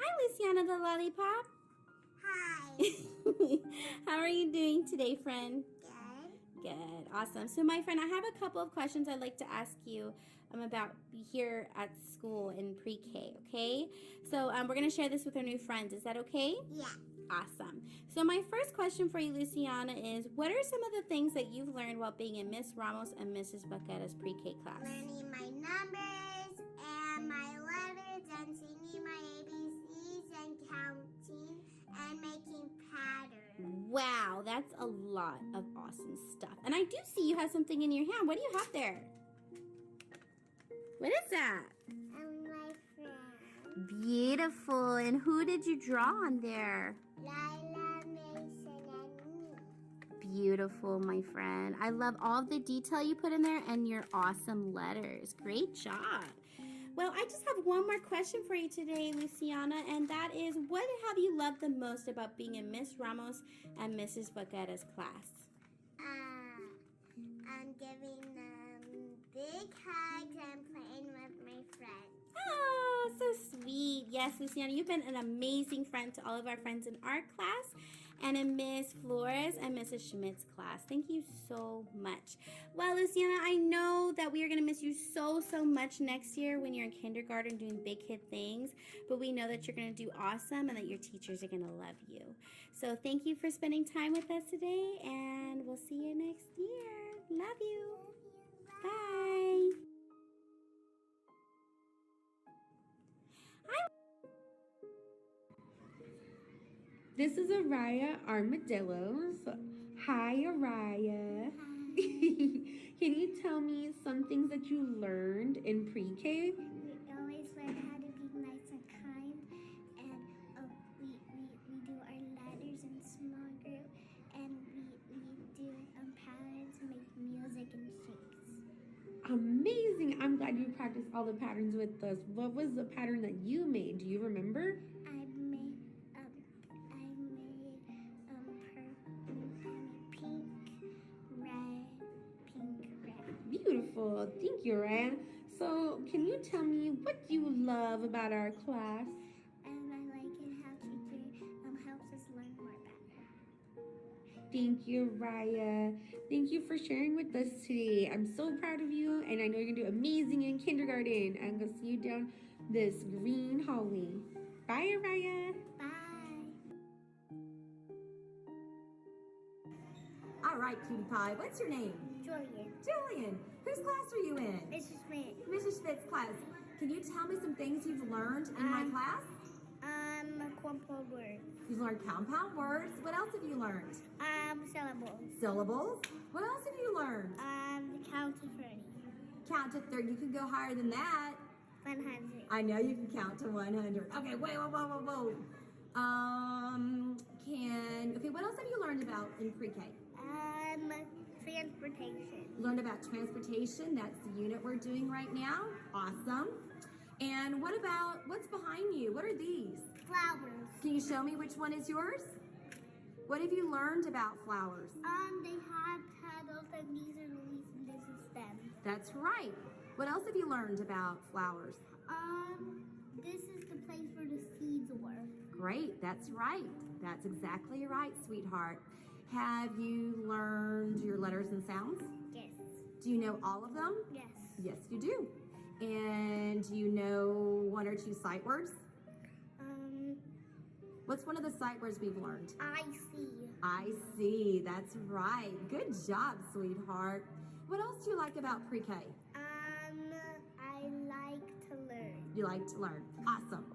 Hi, Luciana the Lollipop. Hi. How are you doing today, friend? Good. Good. Awesome. So, my friend, I have a couple of questions I'd like to ask you about here at school in pre-K, okay? So, we're going to share this with our new friends. Is that okay? Yeah. Awesome. So, my first question for you, Luciana, is what are some of the things that you've learned while being in Miss Ramos and Mrs. Baqueta's pre-K class? Learning my numbers and my letters and singing my ABCs and counting and making patterns. Wow, that's a lot of awesome stuff. And I do see you have something in your hand. What do you have there? What is that? And my friend. Beautiful. And who did you draw on there? Lila, Mason, and me. Beautiful, my friend. I love all the detail you put in there and your awesome letters. Great job. Well, I just have one more question for you today, Luciana, and that is, what have you loved the most about being in Miss Ramos and Mrs. Baqueta's class? I'm giving them big hugs and playing with my friends. Oh, so sweet. Yes, Luciana, you've been an amazing friend to all of our friends in our class and in Miss Flores and Mrs. Schmidt's class. Thank you so much. Well, Luciana, I know that we are going to miss you so much next year when you're in kindergarten doing big kid things, but we know that you're going to do awesome and that your teachers are going to love you. So thank you for spending time with us today, and we'll see you next year. Love you. Bye. This is Araya Armadillos. Hi, Araya. Can you tell me some things that you learned in pre-K? We always learn how to be nice and kind, and we do our letters in small group, and we do patterns and make music and shapes. Amazing. I'm glad you practiced all the patterns with us. What was the pattern that you made? Do you remember? I made pink, red. Beautiful. Thank you, Araya. So, can you tell me what you love about our class? And I like it how teacher helps us learn more better. Thank you, Raya. Thank you for sharing with us today. I'm so proud of you, and I know you're going to do amazing in kindergarten. I'm going to see you down this green hallway. Bye, Raya. Bye. All right, cutie pie. What's your name? Julian. Julian. Whose class are you in? Mrs. Schmidt. Mrs. Schmidt's class. Can you tell me some things you've learned in my class? Compound words. You've learned compound words. What else have you learned? Syllables. Syllables. What else have you learned? The count to 30. Count to 30. You can go higher than that. 100. I know you can count to 100. Okay, wait, whoa. Okay, what else have you learned about in pre-K? Transportation. Learned about transportation. That's the unit we're doing right now. Awesome. And what about, what's behind you? What are these? Flowers. Can you show me which one is yours? What have you learned about flowers? They have petals, and these are leaves, and this is stems. That's right. What else have you learned about flowers? This is the place where the seeds were. Great, that's right. That's exactly right, sweetheart. Have you learned your letters and sounds? Yes. Do you know all of them? Yes. Yes, you do. And do you know one or two sight words? What's one of the sight words we've learned? I see. I see, that's right. Good job, sweetheart. What else do you like about pre-K? I like to learn. You like to learn. Awesome.